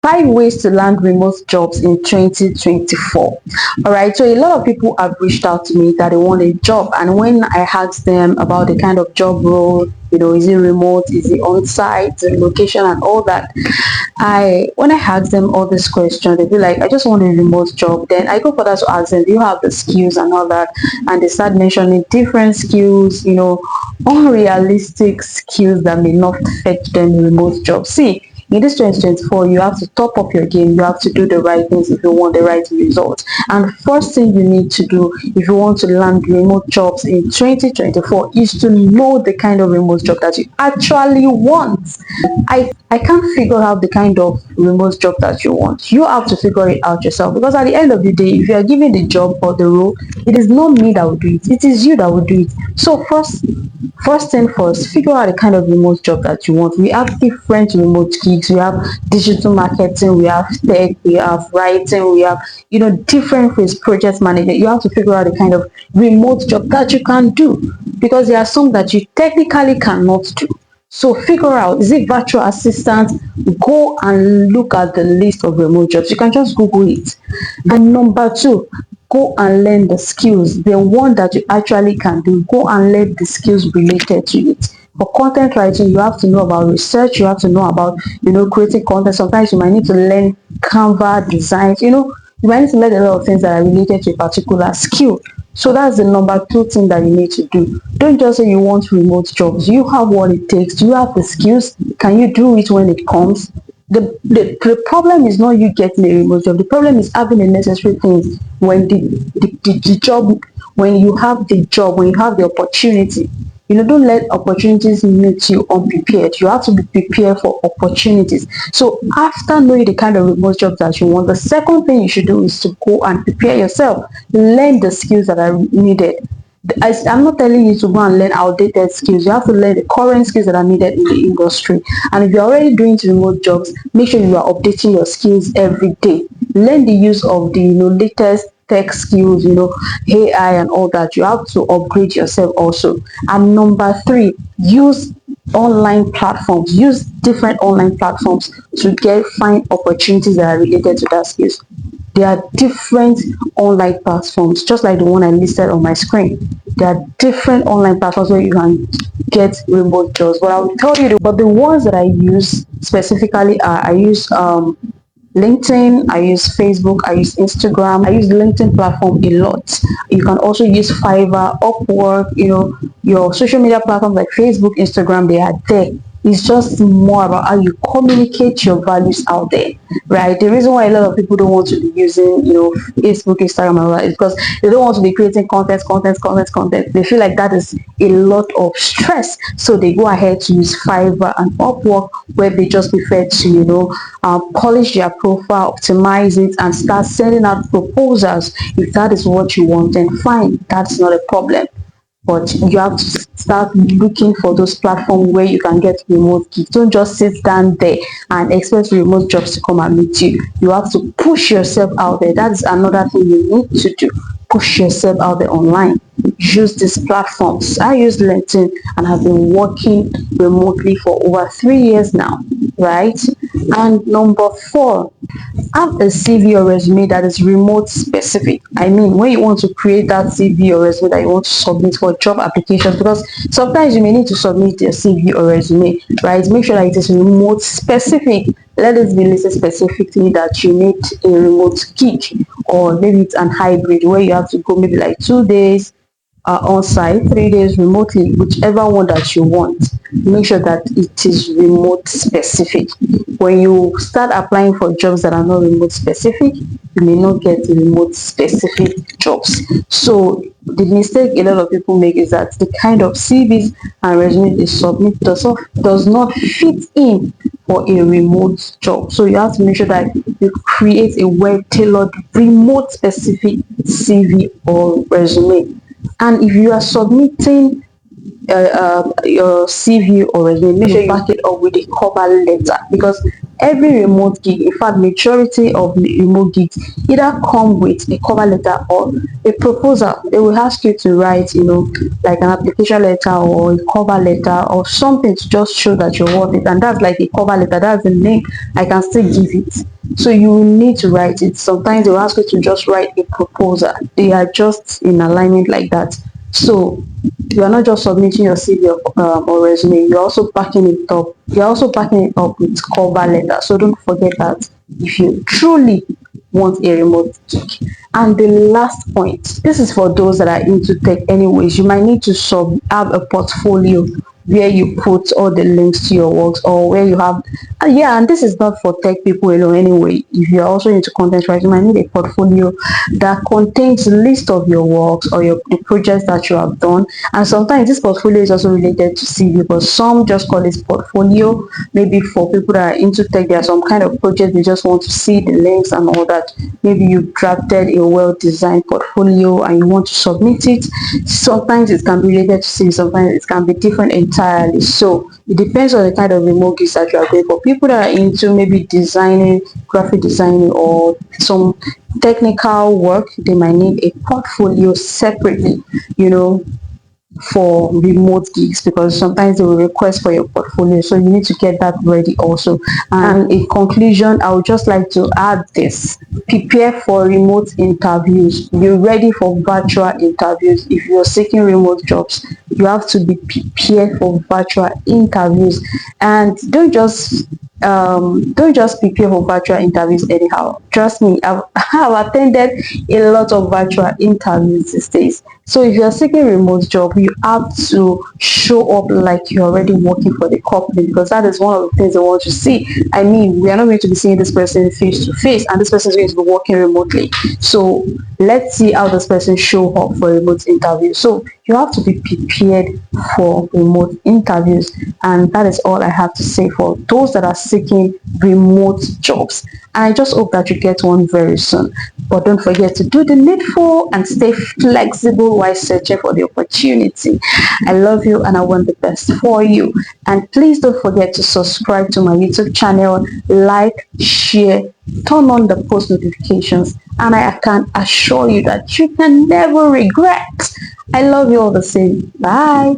5 ways to land remote jobs in 2024. All right, so a lot of people have reached out to me that they want a job, and when I ask them about the kind of job role, is it remote, is it on site, the location, and all that, when I ask them all these questions, they be like, I just want a remote job. Then I go further to ask them, do you have the skills and all that? And they start mentioning different skills, unrealistic skills that may not fetch them remote jobs. See, in this 2024, you have to top up your game. You have to do the right things if you want the right results. And first thing you need to do if you want to land remote jobs in 2024 is to know the kind of remote job that you actually want. I can't figure out the kind of remote job that you want. You have to figure it out yourself, because at the end of the day, if you are given the job or the role, it is not me that will do it. It is you that will do it. So first thing first, figure out the kind of remote job that you want. We have different remote gigs. We have digital marketing, we have tech, we have writing, we have different ways, project management. You have to figure out the kind of remote job that you can do, because there are some that you technically cannot do. So figure out, is it virtual assistant? Go and look at the list of remote jobs. You can just Google it. And number two, go and learn the skills, the one that you actually can do. Go and learn the skills related to it. For content writing, you have to know about research. You have to know about creating content. Sometimes you might need to learn Canva designs. You might need to learn a lot of things that are related to a particular skill. So that's the number two thing that you need to do. Don't just say you want remote jobs. You have what it takes. Do you have the skills? Can you do it when it comes? The problem is not you getting a remote job. The problem is having the necessary things when the job, when you have the job, when you have the opportunity. Don't let opportunities meet you unprepared. You have to be prepared for opportunities. So after knowing the kind of remote job that you want, the second thing you should do is to go and prepare yourself. Learn the skills that are needed. I'm not telling you to go and learn outdated skills. You have to learn the current skills that are needed in the industry. And if you're already doing remote jobs, make sure you are updating your skills every day. Learn the use of the latest tech skills, AI and all that. You have to upgrade yourself also. And number three, use online platforms. Use different online platforms to find opportunities that are related to that skills. There are different online platforms, just like the one I listed on my screen. There are different online platforms where you can get remote jobs. But I will tell you, but the ones that I use specifically are, I use LinkedIn, I use Facebook, I use Instagram. I use LinkedIn platform a lot. You can also use Fiverr, Upwork, your social media platforms like Facebook, Instagram, they are there. It's just more about how you communicate your values out there, right? The reason why a lot of people don't want to be using, Facebook, Instagram, and all that is because they don't want to be creating content. They feel like that is a lot of stress, so they go ahead to use Fiverr and Upwork, where they just prefer to, polish their profile, optimize it, and start sending out proposals. If that is what you want, then fine, that's not a problem. But you have to start looking for those platforms where you can get remote gigs. Don't just sit down there and expect remote jobs to come and meet you. You have to push yourself out there. That's another thing you need to do. Push yourself out there online. Use these platforms. I use LinkedIn and have been working remotely for over 3 years now, right? And number four, have a CV or resume that is remote specific. I mean, when you want to create that CV or resume that you want to submit for job applications, because sometimes you may need to submit your CV or resume, right? Make sure that it is remote specific. Let it be listed specifically that you need a remote gig, or maybe it's an hybrid where you have to go maybe like 2 days on site, 3 days remotely, whichever one that you want. Make sure that it is remote specific. When you start applying for jobs that are not remote specific, you may not get remote specific jobs. So the mistake a lot of people make is that the kind of CVs and resumes they submit does not fit in for a remote job. So you have to make sure that you create a well-tailored remote specific CV or resume. And if you are submitting your CV or resume, make sure you back it up with a cover letter, because every remote gig, in fact majority of the remote gigs, either come with a cover letter or a proposal. They will ask you to write, like an application letter or a cover letter or something to just show that you're worth it. And that's like a cover letter, that's the name. I can still give it. So you need to write it. Sometimes they will ask you to just write a proposal. They are just in alignment like that. So you are not just submitting your CV or resume, you're also backing it up. You're also backing it up with cover letter. So don't forget that if you truly want a remote gig. And the last point, this is for those that are into tech anyways. You might need to have a portfolio where you put all the links to your works, or where you have yeah, and this is not for tech people alone anyway. If you're also into content writing, you might need a portfolio that contains a list of your works or the projects that you have done. And sometimes this portfolio is also related to CV, but some just call it portfolio. Maybe for people that are into tech, there are some kind of projects they just want to see the links and all that. Maybe you drafted a well-designed portfolio and you want to submit it. Sometimes it can be related to CV, sometimes it can be different entirely. So it depends on the kind of remote gigs that you are going for. People that are into maybe designing, graphic designing, or some technical work, they might need a portfolio separately, for remote gigs, because sometimes they will request for your portfolio, so you need to get that ready also. And in conclusion, I would just like to add this: prepare for remote interviews. Be ready for virtual interviews. If you're seeking remote jobs, you have to be prepared for virtual interviews. And don't just prepare for virtual interviews anyhow. Trust me, I've attended a lot of virtual interviews these days. So if you're seeking a remote job, you have to show up like you're already working for the company, because that is one of the things they want to see. I mean, we are not going to be seeing this person face to face, and this person is going to be working remotely. So let's see how this person show up for a remote interview. So you have to be prepared for remote interviews. And that is all I have to say for those that are seeking remote jobs. And I just hope that you get one very soon. But don't forget to do the needful and stay flexible while searching for the opportunity. I love you and I want the best for you. And please don't forget to subscribe to my YouTube channel, like, share, turn on the post notifications, and I can assure you that you can never regret. I love you all the same. Bye.